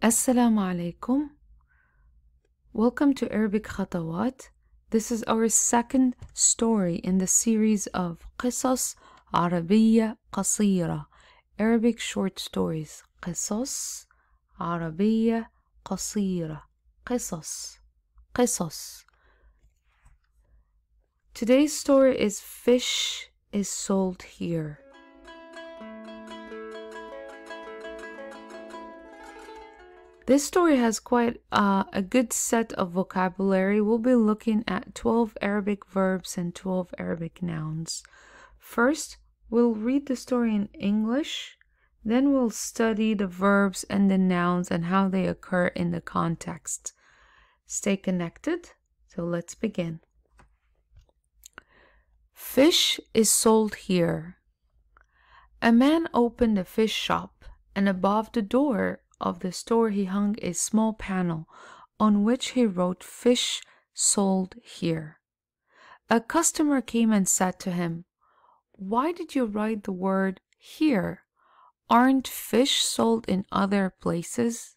Assalamu alaikum. Welcome to Arabic Khatawaat. This is our second story in the series of قصص عربية قصيرة, Arabic short stories. قصص عربية قصيرة. قصص. Today's story is Fish is Sold Here. This story has quite a good set of vocabulary. We'll be looking at 12 Arabic verbs and 12 Arabic nouns. First, we'll read the story in English. Then we'll study the verbs and the nouns and how they occur in the context. Stay connected. So let's begin. Fish is sold here. A man opened a fish shop, and above the door of the store he hung a small panel on which he wrote "Fish sold here." A customer came and said to him, "Why did you write the word here? Aren't fish sold in other places?"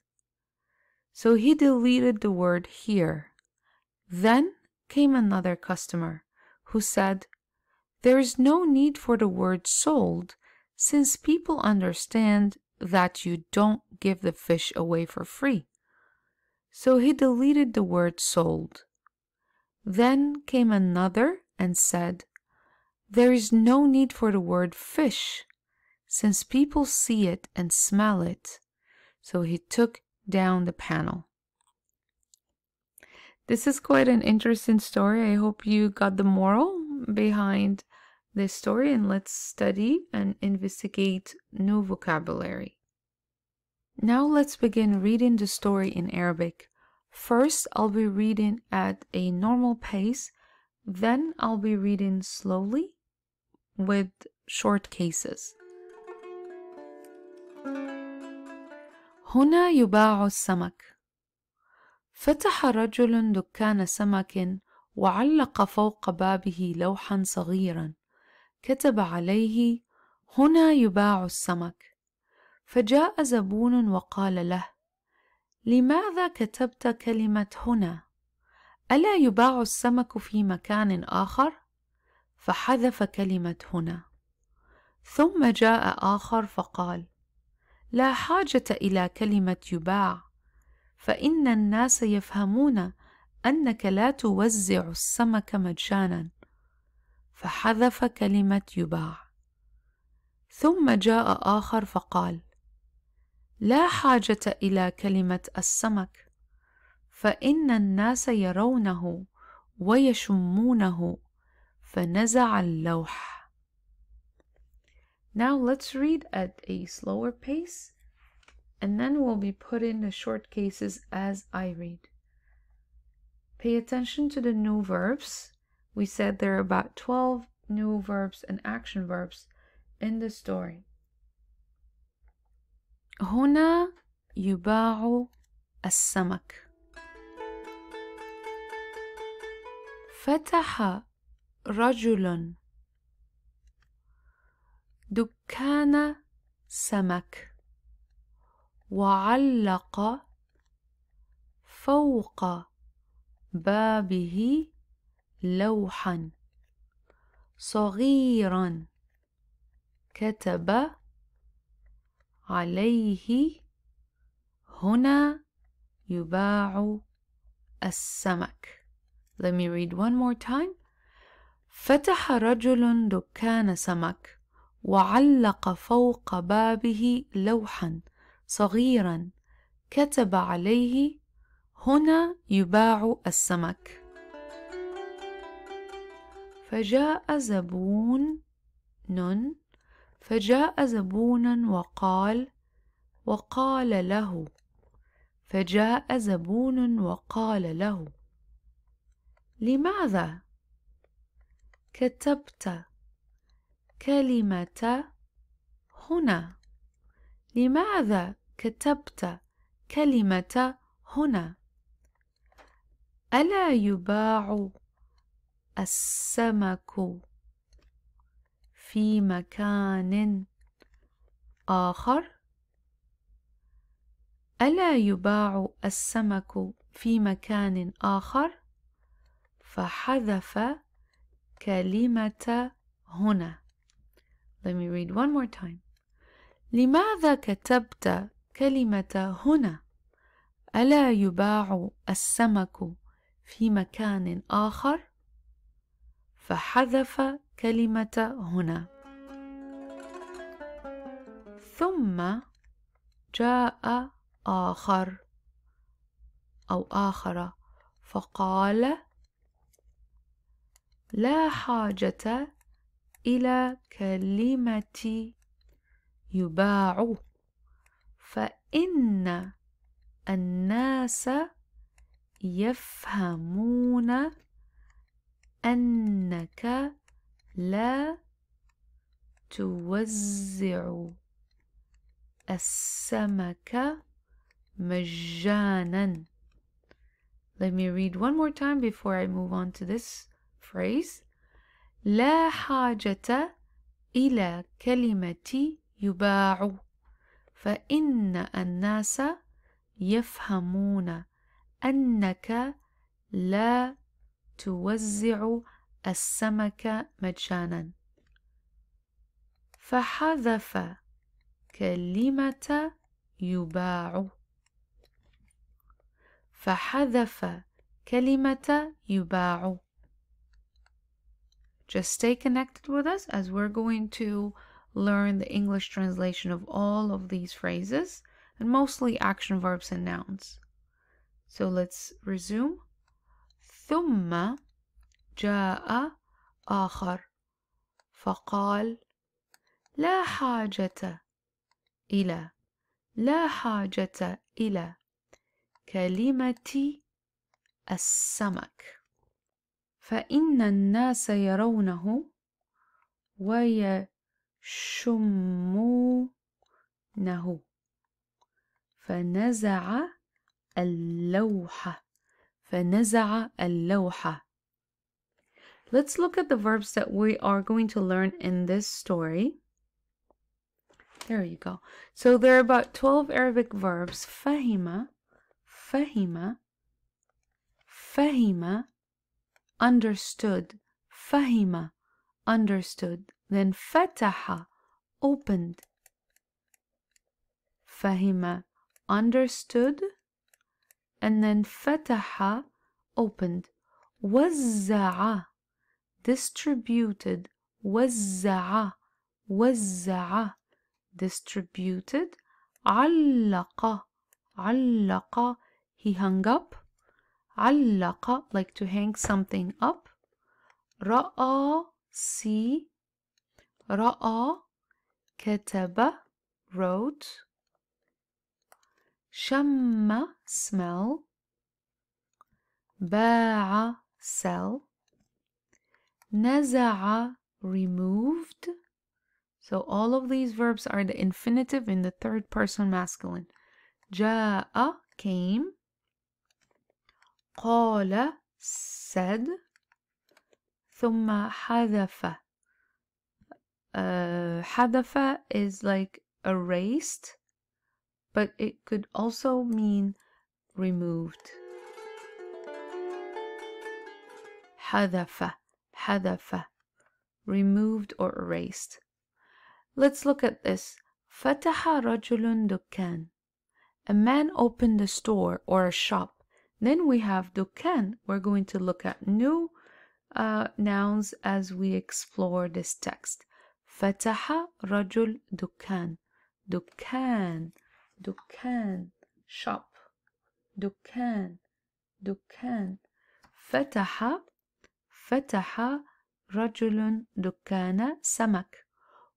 So he deleted the word here. Then came another customer who said, "There is no need for the word sold, since people understand that you don't give the fish away for free." So he deleted the word sold. Then came another and said, "There is no need for the word fish, since people see it and smell it." So he took down the panel. This is quite an interesting story. I hope you got the moral behind this story, and let's study and investigate new vocabulary. Now let's begin reading the story in Arabic. First, I'll be reading at a normal pace, then I'll be reading slowly with short cases. هنا يباع السمك. فتح رجل دكان سمك وعلق فوق بابه لوحا صغيرا كتب عليه هنا يباع السمك. فجاء زبون وقال له: لماذا كتبت كلمة هنا؟ ألا يباع السمك في مكان آخر؟ فحذف كلمة هنا. ثم جاء آخر فقال: لا حاجة إلى كلمة يباع، فإن الناس يفهمون أنك لا توزع السمك مجانا. فحذف كلمة يباع. ثم جاء آخر فقال: لا حاجة إلى كلمة السمك، فإن الناس يرونه ويشمونه. فنزع اللوح. Now let's read at a slower pace, and then we'll be putting the short cases as I read. Pay attention to the new verbs. We said there are about 12 new verbs and action verbs in the story. هنا يباع السمك. فتح رجل دكان سمك وعلق فوق بابه لوحا صغيرا كتب عليه هنا يباع السمك. Let me read one more time. فتح رجل دكان سمك وعلق فوق بابه لوحا صغيرا كتب عليه هنا يباع السمك. فجاء زبون وقال له: لماذا كتبت كلمة هنا؟ لماذا كتبت كلمة هنا؟ ألا يباع السمك في مكان آخر؟ ألا يباع السمك في مكان آخر؟ فحذف كلمة هنا. Let me read one more time. لماذا كتبت كلمة هنا؟ ألا يباع السمك في مكان آخر؟ فحذف كلمة هنا. ثم جاء آخر أو آخر فقال لا حاجة إلى كلمة يباع فإن الناس يفهمون أنك لا توزع السمك مجانا. Let me read one more time before I move on to this phrase. لا حاجة إلى كلمة يباع فإن الناس يفهمون أنك لا توزع السمك مجانا. فحذف كلمة يباع. فحذف كلمة يباع. Just stay connected with us as we're going to learn the English translation of all of these phrases, and mostly action verbs and nouns. So let's resume. ثم جاء آخر فقال لا حاجة إلى كلمة السمك فإن الناس يرونه ويشمونه. فنزع اللوحة. Let's look at the verbs that we are going to learn in this story. There you go. So there are about 12 Arabic verbs. فهم, understood. فهم, understood. Then فتح, opened. فهم, understood. And then فتح, opened. وزع, distributed. وزع, distributed. علق, he hung up. علق, like to hang something up. رأى, see. رأى, كتب, wrote. شم, smell. باع, sell. نزع, removed. So all of these verbs are the infinitive in the third person masculine. جاء, came. قال, said. ثم حذف. حذف is like erased, but it could also mean removed. حذف, removed or erased. Let's look at this. فتح رجل دكان. A man opened a store or a shop. Then we have دكان. We're going to look at new nouns as we explore this text. فتح رجل دكان. دكان, shop. دكان. فتح رجل دكان سمك.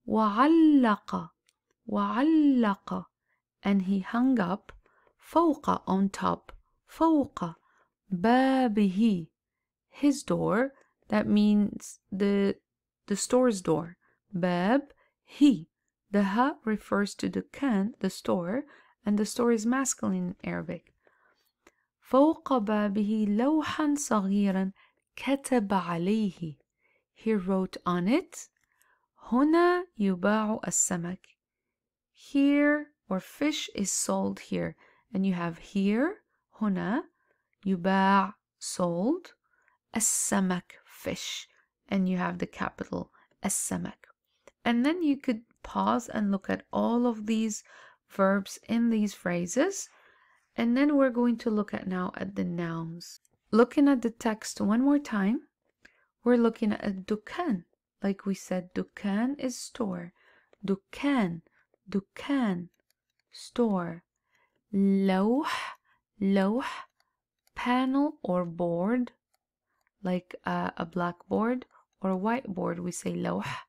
وعلق, and he hung up. فوق, on top. فوق بابه, his door. That means the store's door. باب, he. The ha refers to دكان, the store, and the store is masculine in Arabic. فوق بابه لوحا صغيرا كتب عليه. He wrote on it. هنا يباع السمك. Here, or fish is sold here. and you have here هنا يباع sold السمك fish, and you have the capital السمك. And then you could pause and look at all of these verbs in these phrases, and then we're going to look at now at the nouns. Looking at the text one more time, we're looking at دكان. Like we said, دكان is store. دكان store. لوح panel or board, like a blackboard or a whiteboard, we say لوح.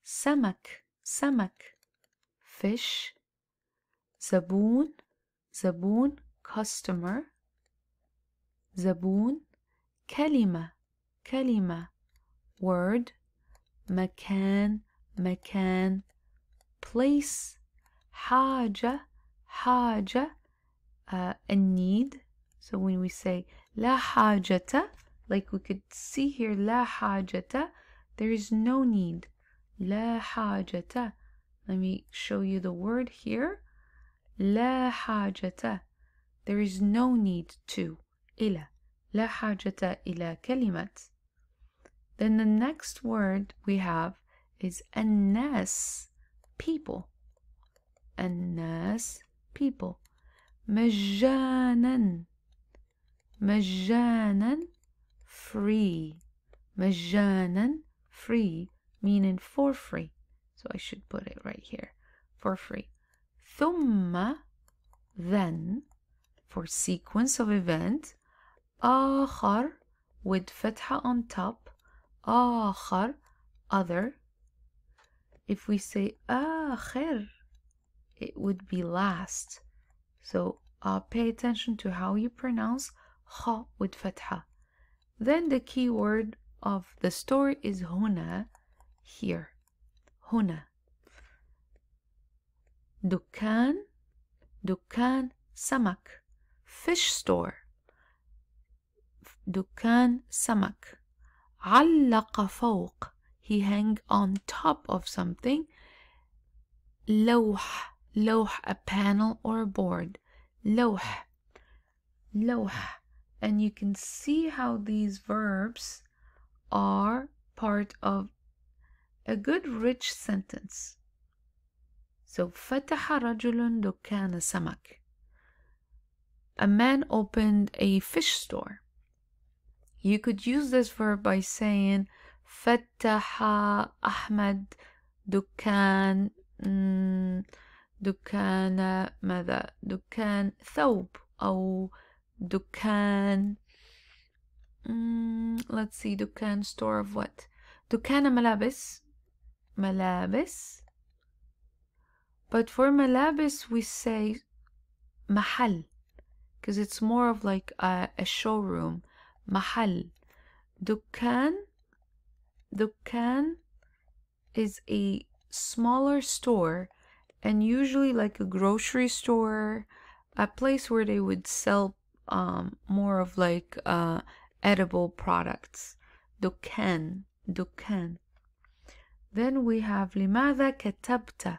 سمك fish. زبون customer. زبون. كلمة word. مكان place. حاجة a need. So when we say لا حاجة, like we could see here, لا حاجة, there is no need. لا حاجة. Let me show you the word here. لا حاجة. There is no need to. إلى. لا حاجة إلى كلمة. Then the next word we have is الناس, people. الناس, people. مجانا free. مجانا free, meaning for free. So I should put it right here, for free. ثم, then, for sequence of event. آخر, with فتحة on top. آخر, other. If we say آخر, it would be last. So pay attention to how you pronounce خ with فتحة. Then the key word of the story is هنا, here. هنا. دكان سمك, fish store. دكان سمك. علق فوق, he hang on top of something. لوح, a panel or a board. لوح. And you can see how these verbs are part of a good rich sentence. So فتح رجل دكان سمك. A man opened a fish store. You could use this verb by saying فتح أحمد دكان ماذا؟ دكان ثوب أو دكان let's see, دكان store of what? دكان ملابس. But for ملابس we say محل, because it's more of like a showroom. محل. دكان is a smaller store, and usually like a grocery store, a place where they would sell more of like edible products. دكان. Then we have لماذا كتبت,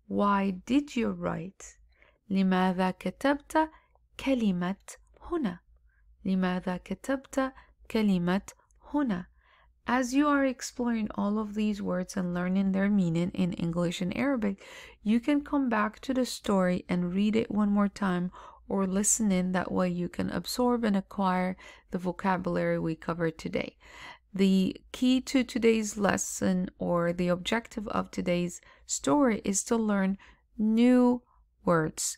why did you write? لماذا كتبت كلمة هنا. لماذا كتبت كلمة هنا. As you are exploring all of these words and learning their meaning in English and Arabic, you can come back to the story and read it one more time or listen in. That way you can absorb and acquire the vocabulary we covered today. The key to today's lesson, or the objective of today's story, is to learn new words,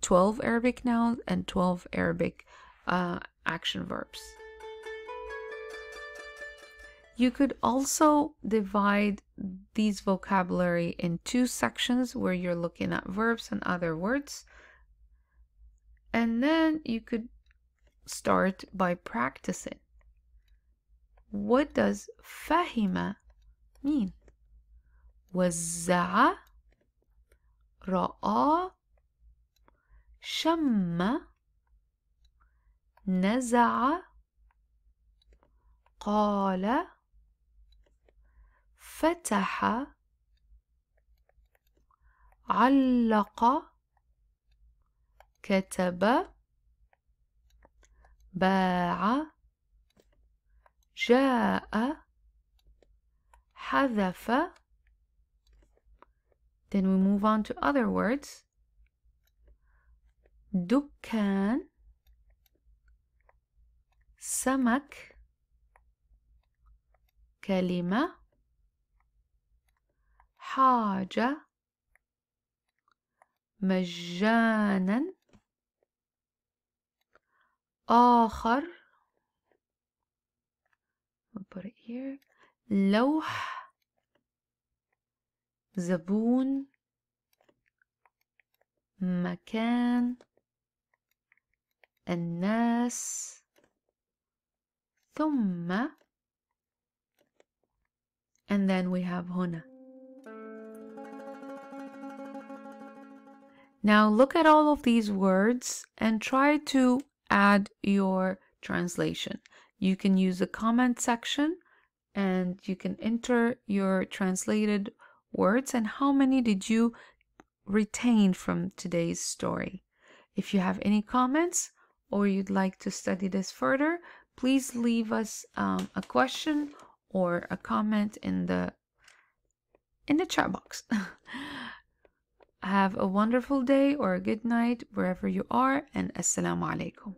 12 Arabic nouns and 12 Arabic action verbs. You could also divide these vocabulary in two sections where you're looking at verbs and other words. And then you could start by practicing. What does فهم mean? وزع, رأى, شم, نزع, قال, فتح, علق, كتب باع جاء حذف. Then we move on to other words. دكان سمك كلمة حاجة مجانا آخر. We'll put it here. لوح زبون مكان الناس ثم, and then we have هنا. Now look at all of these words and try to add your translation. You can use the comment section and you can enter your translated words and how many did you retain from today's story. If you have any comments or you'd like to study this further, please leave us a question or a comment in the chat box. Have a wonderful day or a good night wherever you are, and assalamu alaikum.